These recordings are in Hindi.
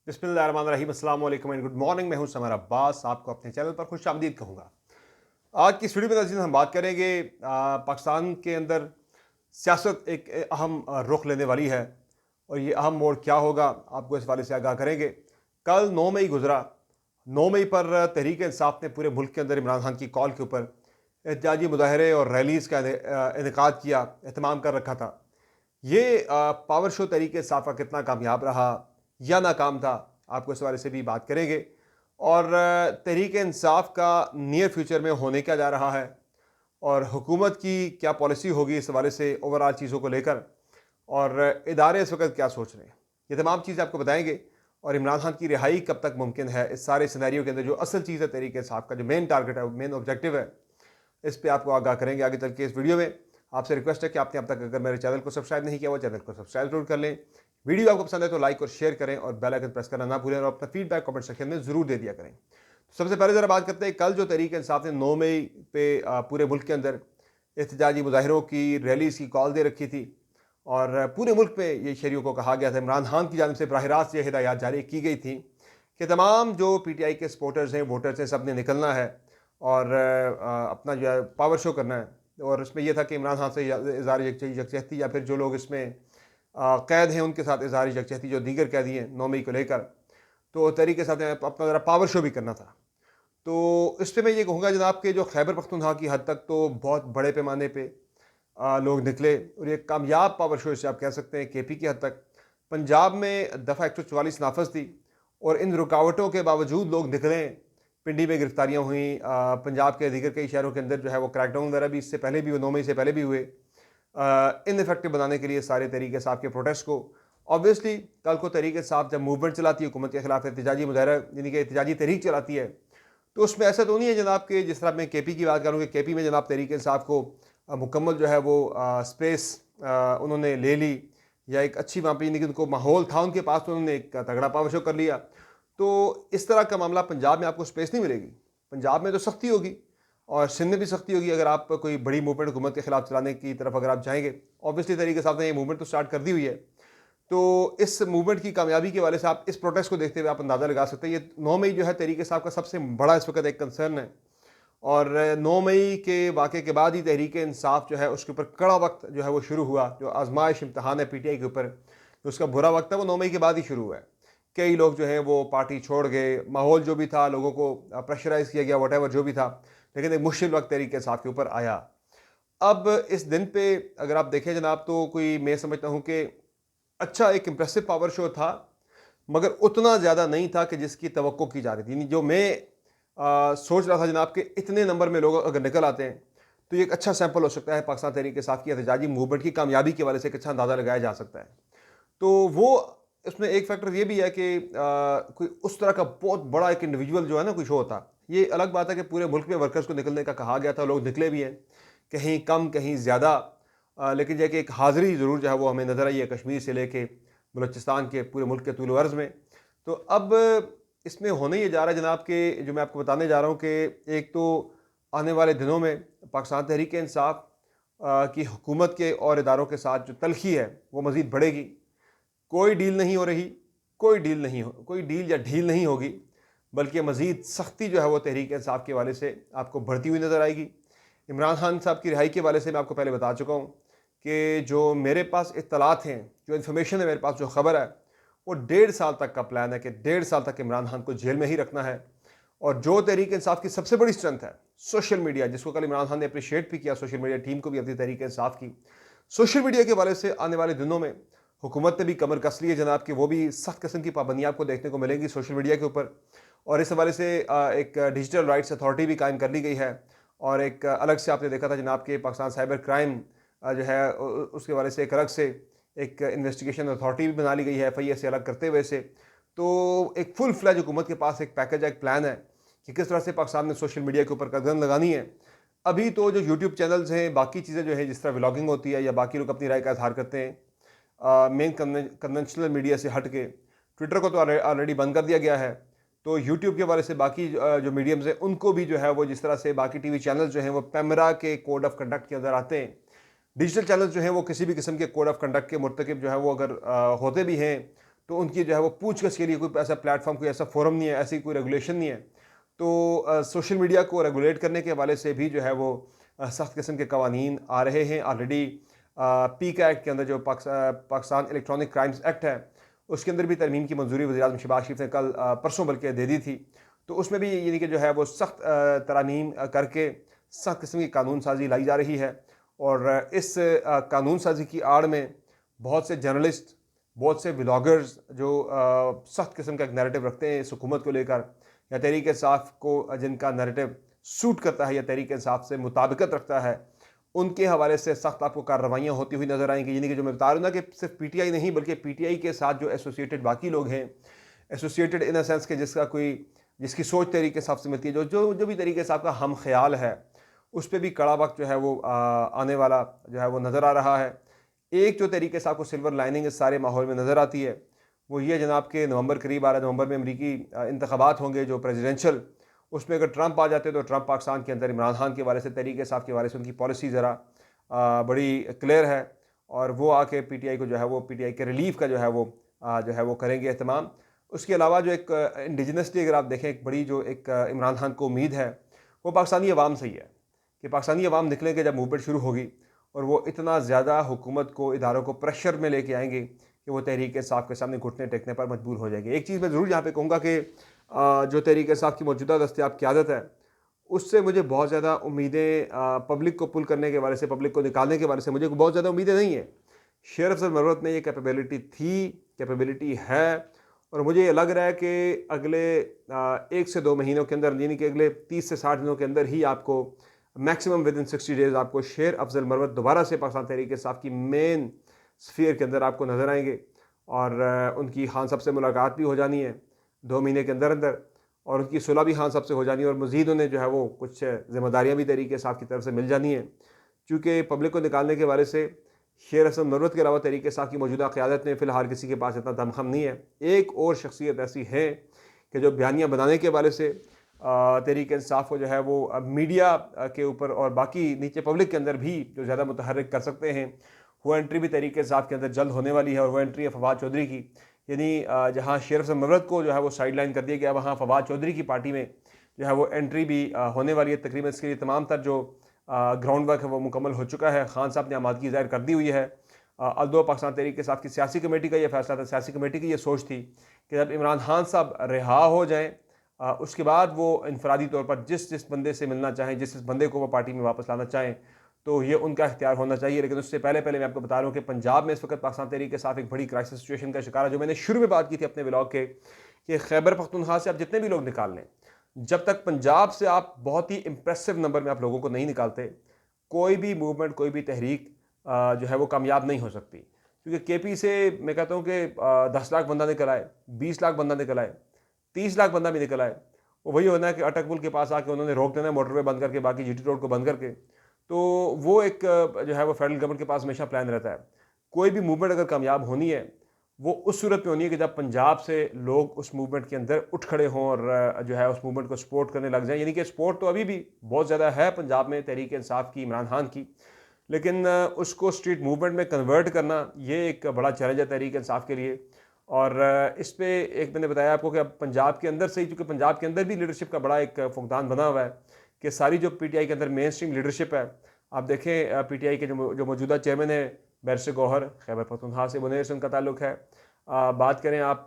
बिस्मिल्लाहिर्रहमानिर्रहीम, अस्सलाम वालेकुम एंड गुड मॉर्निंग। मैं हूं समर अब्बास, आपको अपने चैनल पर खुश आमदीद कहूँगा। आज की इस वीडियो में नाज़रीन हम बात करेंगे पाकिस्तान के अंदर सियासत एक अहम रुख लेने वाली है और ये अहम मोड़ क्या होगा, आपको इस हवाले से आगाह करेंगे। कल 9 मई गुजरा। 9 मई पर तहरीक इंसाफ ने पूरे मुल्क के अंदर इमरान खान की कॉल के ऊपर एहतजाजी मुजाहरे और रैलीज़ का इनेकाद किया, एहतमाम कर रखा था। ये पावर शो तहरीक इंसाफ का कितना कामयाब रहा या नाकाम था, आपको इस हवाले से भी बात करेंगे। और तहरीक इंसाफ का नियर फ्यूचर में होने क्या जा रहा है और हुकूमत की क्या पॉलिसी होगी इस हवाले से ओवरऑल चीज़ों को लेकर, और इदारे इस वक्त क्या सोच रहे हैं, ये तमाम चीज़ें आपको बताएंगे। और इमरान खान की रिहाई कब तक मुमकिन है, इस सारे सिनेरियो के अंदर जो असल चीज़ है तहरीक इंसाफ का जो मेन टारगेट है, मेन ऑब्जेक्टिव है, इस पे आपको आगाह करेंगे आगे चल के इस वीडियो में। आपसे रिक्वेस्ट है कि आपने अब तक अगर मेरे चैनल को सब्सक्राइब नहीं किया, वो चैनल को सब्सक्राइब जरूर कर लें। वीडियो आपको पसंद है तो लाइक और शेयर करें और बेल आइकन प्रेस करना ना भूलें और अपना फीडबैक कमेंट सेक्शन में ज़रूर दे दिया करें। तो सबसे पहले ज़रा बात करते हैं, कल जो तहरीक इंसाफ ने 9 मई पे पूरे मुल्क के अंदर एहतजाजी मुजाहिरों की रैलीज़ की कॉल दे रखी थी और पूरे मुल्क में ये शहरियों को कहा गया था, इमरान खान की जानिब से बराह रास्त ये हिदायत जारी की गई थी कि तमाम जो PTI के सपोर्टर्स हैं, वोटर्स हैं, सब ने निकलना है और अपना जो है पावर शो करना है। और इसमें यह था कि इमरान खान से इज़हार यकजहती या फिर जो लोग इसमें कैद हैं उनके साथ इज़हार यकजहती, जो दीगर कैदी हैं 9 मई को लेकर, तो तरीके साथ अपना ज़रा पावर शो भी करना था। तो इस पर मैं ये कहूँगा जनाब कि जो खैबर पख्तूनख्वा की हद तक तो बहुत बड़े पैमाने पे लोग निकले और ये कामयाब पावर शो इसे आप कह सकते हैं। KP की हद तक पंजाब में दफ़ा 144 नाफज थी और इन रुकावटों के बावजूद लोग निकले। पिंडी में गिरफ्तारियाँ हुई, पंजाब के दीगर कई शहरों के अंदर जो है वो क्रैकडाउन वगैरह भी इससे पहले भी 9 मई से पहले भी हुए, इनफेक्टिव बनाने के लिए सारे तरीके साहब के प्रोटेस्ट को। ऑब्वियसली कल को तहरीक साहब जब मूवमेंट चलाती है हुकूमत के खिलाफ, एहतजाजी मुजाहरा यानी कि एहतजाजी तहरीक चलाती है, तो उसमें ऐसा तो नहीं है जनाब कि जिस तरह मैं KP की बात करूँ कि KP में जनाब तहरीक इंसाफ को मुकम्मल जो है वो स्पेस उन्होंने ले ली या एक अच्छी वहाँ पर यानी कि उनको माहौल था उनके पास, तो उन्होंने एक तगड़ा पावर शो कर लिया। तो इस तरह का मामला पंजाब में आपको स्पेस नहीं मिलेगी। पंजाब में तो सख्ती होगी और सिंध में भी सख्ती होगी अगर आप कोई बड़ी मूवमेंट हुकूमत के खिलाफ चलाने की तरफ अगर आप जाएंगे। ऑब्वियसली तरीके से आपने ये मूवमेंट तो स्टार्ट कर दी हुई है, तो इस मूवमेंट की कामयाबी के वाले से आप इस प्रोटेस्ट को देखते हुए आप अंदाज़ा लगा सकते हैं। ये 9 मई जो है तहरीक साहब का सबसे बड़ा इस वक्त एक कंसर्न है और 9 मई के वाक़े के बाद ही तहरीक इंसाफ जो है उसके ऊपर कड़ा वक्त जो है वो शुरू हुआ। जो आजमाइश इम्तहान है PTI के ऊपर, जो उसका बुरा वक्त है वो 9 मई के बाद ही शुरू हुआ है। कई लोग जो हैं वो पार्टी छोड़ गए, माहौल जो भी था, लोगों को प्रेशराइज़ किया गया, वटेवर जो भी था, लेकिन एक मुश्किल वक्त तहरीक इंसाफ के ऊपर आया। अब इस दिन पे अगर आप देखें जनाब, तो कोई मैं समझता हूँ कि अच्छा एक इम्प्रेसिव पावर शो था, मगर उतना ज़्यादा नहीं था कि जिसकी तवक्को की जा रही थी। यानी जो मैं सोच रहा था जनाब कि इतने नंबर में लोग अगर निकल आते हैं तो ये एक अच्छा सैंपल हो सकता है पाकिस्तान तहरीक इंसाफ की एहतजाजी मूवमेंट की कामयाबी के वाले से एक अच्छा अंदाज़ा लगाया जा सकता है। तो वो इसमें एक फैक्टर ये भी है कि कोई उस तरह का बहुत बड़ा एक इंडिविजुअल जो है ना कोई शो होता। ये अलग बात है कि पूरे मुल्क में वर्कर्स को निकलने का कहा गया था, लोग निकले भी हैं, कहीं कम कहीं ज़्यादा, लेकिन जो कि एक हाज़िरी ज़रूर जो है वो हमें नज़र आई है कश्मीर से लेके बलूचिस्तान के पूरे मुल्क के तूल अर्ज़ में। तो अब इसमें होने ये जा रहा है जनाब कि जो मैं आपको बताने जा रहा हूँ कि एक तो आने वाले दिनों में पाकिस्तान तहरीक इंसाफ की हुकूमत के और इदारों के साथ जो तलखी है वो मज़ीद बढ़ेगी। कोई डील नहीं हो रही, कोई डील या ढील नहीं होगी, बल्कि मज़ीद सख्ती जो है वो तहरीक इंसाफ के वाले से आपको बढ़ती हुई नज़र आएगी। इमरान खान साहब की रिहाई के वाले से मैं आपको पहले बता चुका हूँ कि जो मेरे पास इत्तलात हैं, जो इन्फॉर्मेशन है मेरे पास, जो ख़बर है, वो 1.5 साल तक का प्लान है कि 1.5 साल तक इमरान खान को जेल में ही रखना है। और जो तहरीक इंसाफ की सबसे बड़ी स्ट्रेंथ है सोशल मीडिया, जिसको कल इमरान खान ने अप्रिशिएट भी किया, सोशल मीडिया टीम को भी अपनी तहरीक इंसाफ की, सोशल मीडिया के वाले से आने वाले दिनों में हुकूमत ने भी कमर कस ली है जनाब कि वो भी सख्त किस्म की पाबंदियाँ आपको देखने को मिलेंगी सोशल मीडिया के ऊपर। और इस हवाले से एक डिजिटल राइट्स अथॉरिटी भी कायम कर ली गई है और एक अलग से आपने देखा था जनाब कि पाकिस्तान साइबर क्राइम जो है उसके वाले से एक अलग से एक इन्वेस्टिगेशन अथॉरिटी भी बना ली गई है FIA से अलग करते हुए से। तो एक फुल फ्लैज हुकूमत के पास एक पैकेज, एक प्लान है कि किस तरह से पाकिस्तान में सोशल मीडिया के ऊपर कदम लगानी है। अभी तो जो यूट्यूब चैनल्स हैं, बाकी चीज़ें जो है जिस तरह व्लॉगिंग होती है या बाकी लोग अपनी राय का इजहार करते हैं, मेन कन्वेंशनल मीडिया से हट के ट्विटर को तो ऑलरेडी बंद कर दिया गया है। तो यूट्यूब के वाले से बाकी जो मीडियम्स हैं उनको भी जो है वो जिस तरह से बाकी TV चैनल्स जो हैं वो पैमरा के कोड ऑफ कंडक्ट के अंदर आते हैं, डिजिटल चैनल्स जो हैं वो किसी भी किस्म के कोड ऑफ कंडक्ट के मुर्तकिब जो है वो अगर होते भी हैं तो उनकी जो है वो पूछगछ के लिए कोई ऐसा प्लेटफॉर्म, कोई ऐसा फोरम नहीं है, ऐसी कोई रेगुलेशन नहीं है। तो सोशल मीडिया को रेगुलेट करने के हवाले से भी जो है वो सख्त किस्म के कवानीन आ रहे हैं। ऑलरेडी पीक एक्ट के अंदर जो पाकिस्तान इलेक्ट्रॉनिक क्राइम्स एक्ट है, उसके अंदर भी तरमीम की मंजूरी वज़ीर-ए-आज़म शहबाज शरीफ ने कल परसों बल्कि दे दी थी। तो उसमें भी यानी कि जो है वो सख्त तरमीम करके सख्त किस्म की कानून साजी लाई जा रही है। और इस कानून साजी की आड़ में बहुत से जर्नलिस्ट, बहुत से व्लॉगर्स जो सख्त किस्म का एक नैरेटिव रखते हैं इस हुकूमत को लेकर, या तहरीक इंसाफ को जिनका नैरेटिव सूट करता है या तहरीक इंसाफ से मुताबिकत रखता है, उनके हवाले से सख्त आपको कार्रवाइयाँ होती हुई नजर आएंगी। यानी कि जो मैं बता रहा हूँ ना कि सिर्फ पीटीआई नहीं बल्कि पीटीआई के साथ जो एसोसिएटेड बाकी लोग हैं, एसोसिएटेड इन अ सेंस के जिसकी सोच तहरीक इंसाफ से मिलती है, जो भी तहरीक इंसाफ का हम ख्याल है, उस पर भी कड़ा वक्त जो है वो आने वाला जो है वो नज़र आ रहा है। एक जो तहरीक इंसाफ को सिल्वर लाइनिंग इस सारे माहौल में नज़र आती है वो ये जनाब के नवंबर करीब आ रहा है, नवंबर में अमरीकी इंतखाबात होंगे जो प्रेसिडेंशियल, उसमें अगर ट्रंप आ जाते तो ट्रंप पाकिस्तान के अंदर इमरान खान के बारे से, तहरीक इंसाफ के बारे से उनकी पॉलिसी ज़रा बड़ी क्लियर है, और वो आके पीटीआई को जो है वो पीटीआई के रिलीफ का जो है वो करेंगे अहतमाम। उसके अलावा जो एक इंडिजिनसली अगर आप देखें, एक बड़ी जो एक इमरान खान को उम्मीद है वो पाकिस्तानी अवाम से ही है कि पाकिस्तानी अवाम निकलेंगे जब मूवमेंट शुरू होगी, और वो इतना ज़्यादा हुकूमत को, इदारों को प्रेशर में लेके आएंगे कि वो तहरीक इंसाफ के सामने घुटने टेकने पर मजबूर हो जाएंगे। एक चीज़ मैं ज़रूर यहाँ पे कहूँगा कि जो तहरीक इंसाफ की मौजूदा दस्तयाब क़यादत है, उससे मुझे बहुत ज़्यादा उम्मीदें पब्लिक को पुल करने के बारे से, पब्लिक को निकालने के बारे से मुझे बहुत ज़्यादा उम्मीदें नहीं है। शेर अफजल मरवत में ये कैपेबिलिटी थी, कैपेबिलिटी है, और मुझे ये लग रहा है कि अगले 1 से 2 महीनों के अंदर, यानी कि अगले 30 से 60 दिनों के अंदर ही आपको मैक्सिमम विद इन 60 डेज़ आपको शेर अफजल मरवत दोबारा से पाकिस्तान तहरीक इंसाफ की मेन स्फीयर के अंदर आपको नज़र आएंगे। और उनकी खान साहब से मुलाकात भी हो जानी है 2 महीने के अंदर अंदर, और उनकी सुलह भी खान साहब से हो जानी है, और मज़ीद उन्हें जो है वो कुछ ज़िम्मेदारियाँ भी तहरीक इंसाफ की तरफ से मिल जानी है। चूँकि पब्लिक को निकालने के बारे से शेर अफजल मरवत के अलावा तहरीक इंसाफ की मौजूदा क़यादत में फ़िलहाल किसी के पास इतना दमखम नहीं है। एक और शख्सियत ऐसी है कि जो बयानियाँ बनाने के बारे से तहरीक इंसाफ को जो है वो मीडिया के ऊपर और बाकी नीचे पब्लिक के अंदर भी जो ज़्यादा मुतहर्रिक कर सकते हैं, वो एंट्री भी तहरीक इंसाफ के अंदर जल्द होने वाली है। और वो एंट्री है फवाद चौधरी की, यानी जहाँ शेर अफजल मरवत को जो है वो साइड लाइन कर दिया गया, वहाँ फवाद चौधरी की पार्टी में जो है वो एंट्री भी होने वाली है। तकरीबन इसके लिए तमाम तर जो ग्राउंड वर्क है वो मुकम्मल हो चुका है। खान साहब ने आमादगी ज़ाहिर कर दी हुई है। अल्दो पाकिस्तान तहरीक इंसाफ की सियासी कमेटी का ये फैसला था, सियासी कमेटी की ये सोच थी कि जब इमरान खान साहब रिहा हो जाएँ, उसके बाद वो इनफरादी तौर पर जिस बंदे से मिलना चाहें, जिस बंदे को वो पार्टी में वापस लाना चाहें, तो ये उनका इख्तियार होना चाहिए। लेकिन उससे पहले मैं आपको बता रहा हूँ कि पंजाब में इस वक्त पाकिस्तान तहरीक इंसाफ एक बड़ी क्राइसिस सिचुएशन का शिकार है। जो मैंने शुरू में बात की थी अपने व्लॉग के, कि खैबर पख्तूनख्वा से आप जितने भी लोग निकाल लें, जब तक पंजाब से आप बहुत ही इंप्रेसिव नंबर में आप लोगों को नहीं निकालते, कोई भी मूवमेंट, कोई भी तहरीक जो है वो कामयाब नहीं हो सकती। क्योंकि केपी से मैं कहता हूँ कि 10 लाख बंदा निकल आए, 20 लाख बंदा निकल आए, 30 लाख बंदा भी निकल आए, वो वही होना है कि अटक पुल के पास आके उन्होंने रोक देना है, मोटरवे बंद करके, बाकी जीटी रोड को बंद करके। तो वो एक जो है वो फेडरल गवर्नमेंट के पास हमेशा प्लान रहता है। कोई भी मूवमेंट अगर कामयाब होनी है, वो उस सूरत में होनी है कि जब पंजाब से लोग उस मूवमेंट के अंदर उठ खड़े हों और जो है उस मूवमेंट को सपोर्ट करने लग जाएं। यानी कि सपोर्ट तो अभी भी बहुत ज़्यादा है पंजाब में तहरीक इंसाफ की, इमरान खान की, लेकिन उसको स्ट्रीट मूवमेंट में कन्वर्ट करना ये एक बड़ा चैलेंज है तहरीक इंसाफ के लिए। और इस पे एक मैंने बताया आपको कि अब पंजाब के अंदर से ही, चूँकि पंजाब के अंदर भी लीडरशिप का बड़ा एक फुकदान बना हुआ है कि सारी जो पीटीआई के अंदर मेन स्ट्रीम लीडरशिप है, आप देखें पीटीआई के जो मौजूदा चेयरमैन है बैरिस्टर गौहर, खैबर पख्तूनख्वा से, मुनेर से उनका ताल्लुक है। बात करें आप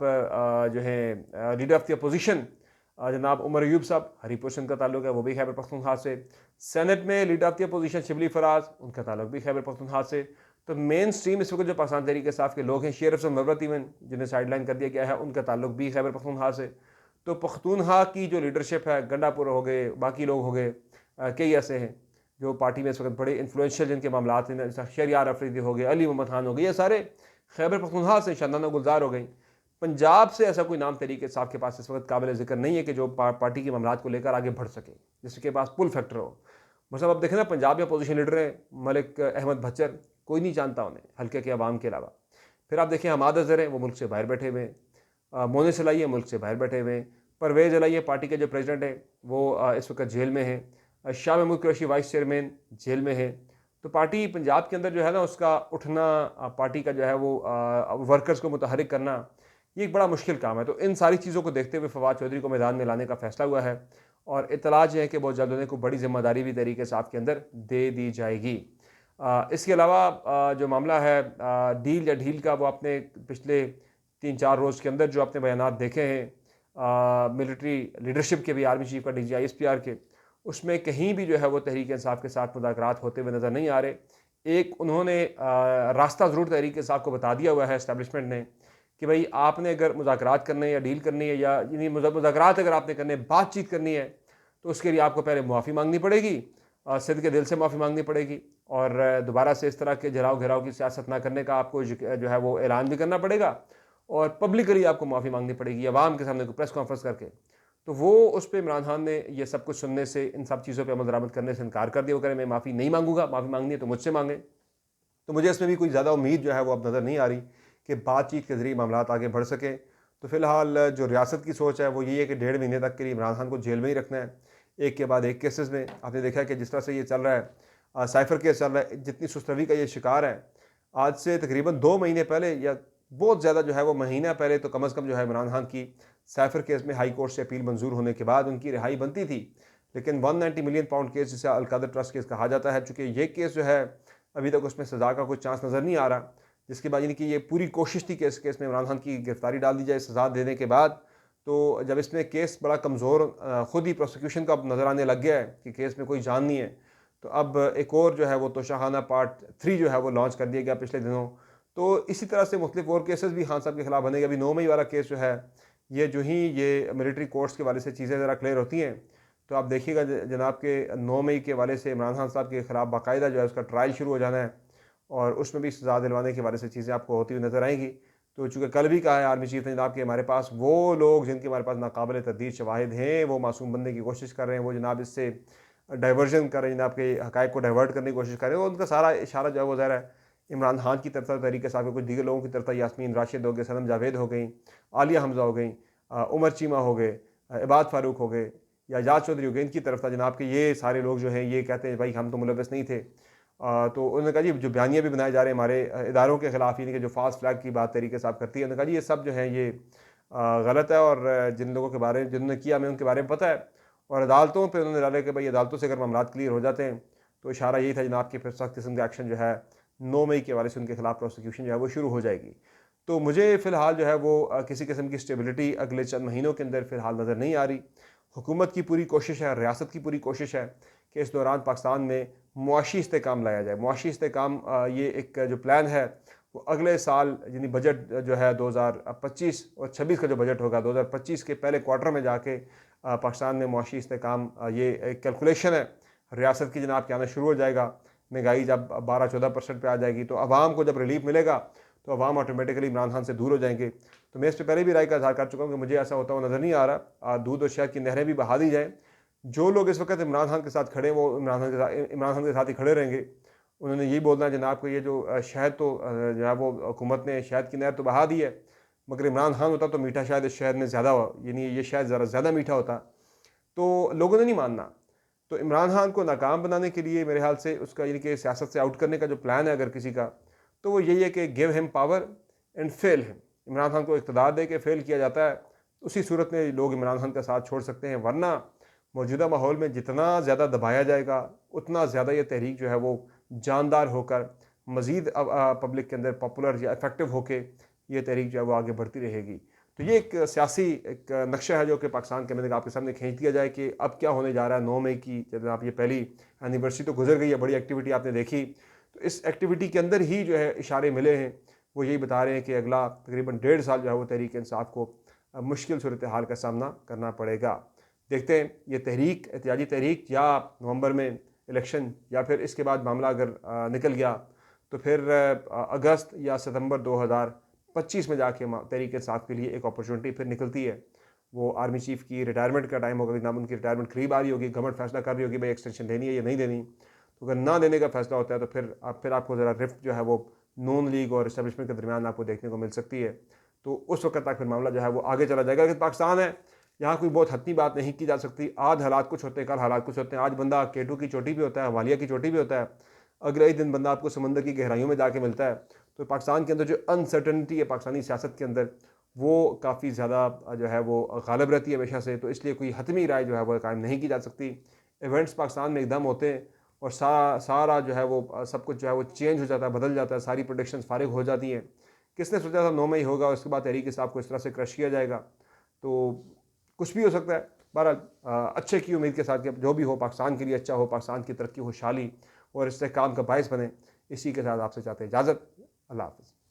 जो है लीडर ऑफ द अपोजिशन जनाब उमर अयूब साहब, हरीपुर से उनका ताल्लुक है, वो भी खैबर पख्तूनख्वा से। सेनेट में leader of the opposition Shibli Faraz, उनका ताल्लुक भी खैबर पख्तूनख्वा से। तो मेन स्ट्रीम इस वक्त जो पाकिस्तान तहरीक इंसाफ के लोग हैं, शेर अफजल मरवत इवन जिन्हें साइडलाइन कर दिया गया है, उनका ताल्लुक भी खैबर पख्तूनख्वा से। तो पख्तूनख्वा की जो लीडरशिप है, गंडापुर हो गए, बाकी लोग हो गए, कई ऐसे हैं जो पार्टी में इस वक्त बड़े इन्फ्लुएंशियल जिनके मामलात हैं, शहरियार अफरीदी हो गए, अली मोहम्मद खान हो गए, ये सारे खैबर पख्तूनख्वा से शानदाना गुलजार हो गई। पंजाब से ऐसा कोई नाम तहरीक इंसाफ के पास इस वक्त काबिल ज़िक्र नहीं है कि जो पार्टी के मामलात को लेकर आगे बढ़ सके, जिसके पास पुल फैक्टर हो। मतलब अब देखें ना, पंजाब में अपोजिशन लीडर है मलिक अहमद भच्चर, कोई नहीं जानता उन्हें हल्के के अवाम के अलावा। फिर आप देखें हमाद अजहर है, वो मुल्क से बाहर बैठे हुए हैं। मोने सलाई है, मुल्क से बाहर बैठे हुए हैं। परवेज़ अलाई है, पार्टी के जो प्रेसिडेंट है, वो इस वक्त जेल में है। Shah Mahmood Qureshi vice chairman jail में है। तो पार्टी पंजाब के अंदर जो है ना, उसका उठना, पार्टी का जो है वो वर्कर्स को मुतहरिक करना, ये एक बड़ा मुश्किल काम है। तो इन सारी चीज़ों को देखते हुए फवाद चौधरी को मैदान में लाने का फ़ैसला हुआ है और इत्तला जो है कि बहुत जल्द उन्हें को बड़ी ज़िम्मेदारी भी तहरीक इंसाफ के अंदर दे दी जाएगी। इसके अलावा जो मामला है डील या ढील का, वो आपने पिछले 3-4 रोज़ के अंदर जो आपने बयानात देखे हैं मिलिट्री लीडरशिप के भी, आर्मी चीफ का, DGI SPR के, उसमें कहीं भी जो है वो तहरीक इंसाफ के साथ मुज़ाकरात होते हुए नज़र नहीं आ रहे। एक उन्होंने रास्ता ज़रूर तहरीक इंसाफ को बता दिया हुआ है एस्टैब्लिशमेंट ने कि भाई आपने अगर मुज़ाकरात करने या डील करनी है, या यानी मुज़ाकरात अगर आपने करने, बातचीत करनी है, तो उसके लिए आपको पहले मुआफ़ी मांगनी पड़ेगी, सिद्ध के दिल से माफ़ी मांगनी पड़ेगी, और दोबारा से इस तरह के जलाओ घिराव की सियासत ना करने का आपको जो है वो ऐलान भी करना पड़ेगा, और पब्लिकली आपको माफ़ी मांगनी पड़ेगी अवाम के सामने प्रेस कॉन्फ्रेंस करके। तो वो उस पर इमरान खान ने ये सब कुछ सुनने से, इन सब चीज़ों पर अमल दरामद करने से इनकार कर दिया। वो कह रहे मैं माफ़ी नहीं मांगूंगा, माफ़ी मांगनी है तो मुझसे मांगे। तो मुझे इसमें भी कोई ज़्यादा उम्मीद जो है वो अब नज़र नहीं आ रही कि बातचीत के ज़रिए मामला आगे बढ़ सकें। तो फ़िलहाल जो रियासत की सोच है वो ये है कि 1.5 महीने तक के लिए इमरान खान को जेल में ही रखना है, एक के बाद एक केसेस में। आपने देखा है कि जिस तरह से ये चल रहा है, साइफर केस चल रहा है, जितनी सुस्तरवी का ये शिकार है, आज से तकरीबन 2 महीने पहले, या बहुत ज़्यादा जो है वो महीना पहले, तो कम अज़ कम जो है इमरान खान की साइफर केस में हाई कोर्ट से अपील मंजूर होने के बाद उनकी रिहाई बनती थी। लेकिन 190 मिलियन पाउंड केस, जिसे अलकादर ट्रस्ट केस कहा जाता है, चूँकि ये केस जो है अभी तक उसमें सज़ा का कोई चांस नज़र नहीं आ रहा, जिसके बाद यानी कि ये पूरी कोशिश थी कि इस केस में इमरान खान की गिरफ्तारी डाल दी जाए सज़ा देने के बाद। तो जब इसमें केस बड़ा कमज़ोर, ख़ुद ही प्रोसिक्यूशन का नज़र आने लग गया है कि केस में कोई जान नहीं है, तो अब एक और जो है वो तोशाखाना पार्ट 3 जो है वो लॉन्च कर दिया गया पिछले दिनों। तो इसी तरह से मुख्तलिफ और केसेस भी खान साहब के खिलाफ बनेगा। अभी 9 मई वाला केस जो है, ये जो ही ये मिलिट्री कोर्ट्स के वाले से चीज़ें ज़रा क्लियर होती हैं, तो आप देखिएगा जनाब के 9 मई के वाले से इमरान खान साहब के ख़िलाफ़ बाकायदा जो है उसका ट्रायल शुरू हो जाना है, और उसमें भी सज़ा दिलवाने के बारे से चीज़ें आपको होती हुई नज़र आएंगी। तो चूँकि कल भी कहा है आर्मी चीफ ने जनाब कि हमारे पास वो लोग जिनके हमारे पास नाकाबिल तरदीद शवाहिद हैं, वो मासूम बनने की कोशिश कर रहे हैं, वो जनाब इससे डाइवर्जन कर रहे हैं, जनाब के हक़ाइक़ को डाइवर्ट करने की कोशिश कर रहे हैं, और उनका सारा इशारा जो है वो ज़ाहिर है इमरान खान की तरफ था, तहरीक इंसाफ के कुछ दीगर लोगों की तरफ था। यास्मीन राशिद हो गए, सनम जावेद हो गई, आलिया हमज़ा हो गई, उमर चीमा हो गए, इबाद फ़ारूक हो गए, या एजाज चौधरी हो गए, इनकी तरफ था जनाब कि ये सारे लोग जो हैं ये कहते हैं भाई हम तो मुलव्वस नहीं थे। तो उन्होंने कहा जी जो बयानियाँ भी बनाए जा रहे हैं हमारे इदारों के ख़िलाफ़, यानी कि जो फास्ट फ्लैग की बात तहरीक इंसाफ करती है, उन्होंने कहा जी ये सब जो है ये गलत है, और जिन लोगों के बारे में जिन्होंने किया हमें उनके बारे में पता है। और अदालतों पे उन्होंने डाला कि भाई अदालतों से अगर मामला क्लियर हो जाते हैं, तो इशारा यही था जनाब कि फिर सख्त किस्म का एक्शन जो है 9 मई के हवाले से उनके खिलाफ प्रोसिक्यूशन जो है वो शुरू हो जाएगी। तो मुझे फ़िलहाल जो है वो किसी किस्म की स्टेबिलिटी अगले चंद महीनों के अंदर फ़िलहाल नज़र नहीं आ रही। हुकूमत की पूरी कोशिश है, रियासत की पूरी कोशिश है कि इस दौरान पाकिस्तान में मुआशी इस्तेहकाम लाया जाए। मुआशी इस्तेहकाम ये एक जो प्लान है वो अगले साल, यानी बजट जो है 2025 और 26 का जो बजट होगा, 2025 के पहले क्वार्टर में जाके पाकिस्तान में मुआशी इस्तेहकाम, ये एक कैलकुलेशन है रियासत की, जनाब के आना शुरू हो जाएगा। महंगाई जब 12-14% पे आ जाएगी, तो आवाम को जब रिलीफ मिलेगा तो आवाम ऑटोमेटिकली इमरान खान से दूर हो जाएंगे। तो मैं इस पर पहले भी राय का इज़हार कर चुका हूँ कि मुझे ऐसा होता हुआ नज़र नहीं आ रहा। दूध और शहद की नहरें भी बहा दी जाएँ। जो लोग इस वक्त इमरान खान के साथ खड़े हैं वो इमरान खान के साथ ही खड़े रहेंगे। उन्होंने यही बोलना है जनाब को, ये जो शहद तो जो है वो हुकूमत ने शहद की नहर तो बहा दी है, मगर इमरान खान होता तो मीठा शायद इस शहद में ज़्यादा, यानी ये शायद ज़रा ज़्यादा मीठा होता। तो लोगों ने नहीं मानना। तो इमरान खान को नाकाम बनाने के लिए मेरे ख्याल से उसका, यानी कि सियासत से आउट करने का जो प्लान है अगर किसी का, तो वो यही है कि give him power and fail him. Imran Khan को इक़्तिदार दे के फेल किया जाता है, उसी सूरत में लोग इमरान खान का साथ छोड़ सकते हैं। वरना मौजूदा माहौल में जितना ज़्यादा दबाया जाएगा, उतना ज़्यादा ये तहरीक जो है वो जानदार होकर मज़ीद पब्लिक के अंदर पॉपुलर या इफेक्टिव होके ये तहरीक जो है वो आगे बढ़ती रहेगी। तो ये एक सियासी एक नक्शा है जो कि पाकिस्तान के अंदर आपके सामने खींच दिया जाए कि अब क्या होने जा रहा है। 9 मई की जब आप, ये पहली एनिवर्सरी तो गुजर गई है, बड़ी एक्टिविटी आपने देखी, तो इस एक्टिविटी के अंदर ही जो है इशारे मिले हैं, वो यही बता रहे हैं कि अगला तकरीबन 1.5 साल जो है वो तहरीक इंसाफ को मुश्किल सूरत हाल का सामना करना पड़ेगा। देखते हैं ये तहरीक, एहतियाजी तहरीक, या नवंबर में इलेक्शन, या फिर इसके बाद मामला अगर निकल गया तो फिर अगस्त या सितंबर 2025 में जाके तहरीक इंसाफ के लिए एक अपॉर्चुनिटी फिर निकलती है। वो आर्मी चीफ़ की रिटायरमेंट का टाइम होगा, जनाब उनकी रिटायरमेंट करीब आ रही होगी, गवर्नमेंट फैसला कर रही होगी भाई एक्सटेंशन देनी है या नहीं देनी। तो अगर ना देने का फैसला होता है तो फिर आपको ज़रा रिफ्ट जो है वो नून लीग और इस्टेब्लिशमेंट के दरमियान आपको देखने को मिल सकती है। तो उस वक्त तक फिर मामला जो है वो आगे चला जाएगा। लेकिन पाकिस्तान है, यहाँ कोई बहुत हतनी बात नहीं की जा सकती। आज हालात कुछ होते हैं, कल हालात कुछ होते हैं। आज बंदा K2 की चोटी पे होता है, वालिया की चोटी पे होता है, अगले ही दिन बंदा आपको समंदर की गहराइयों में जाके मिलता है। तो पाकिस्तान के अंदर जो अनसर्टनिटी है पाकिस्तानी सियासत के अंदर, वो काफ़ी ज़्यादा जो है वो गालिब रहती है हमेशा से, तो इसलिए कोई हतमी राय जो है वो कायम नहीं की जा सकती। इवेंट्स पाकिस्तान में एकदम होते हैं और सारा सारा जो है वो सब कुछ जो है वो चेंज हो जाता है, बदल जाता है, सारी प्रोडिक्शंस फारिग हो जाती हैं। किसने सोचा था 9 मई होगा और उसके बाद तहरीक इंसाफ को इस तरह से क्रश किया जाएगा, तो कुछ भी हो सकता है। बहरहाल अच्छे की उम्मीद के साथ कि जो भी हो पाकिस्तान के लिए अच्छा हो, पाकिस्तान की तरक्की खुशहाली और इससे काम का बायस बने, इसी के साथ आपसे चाहते हैं इजाज़त। अल्लाह हाफ़िज़।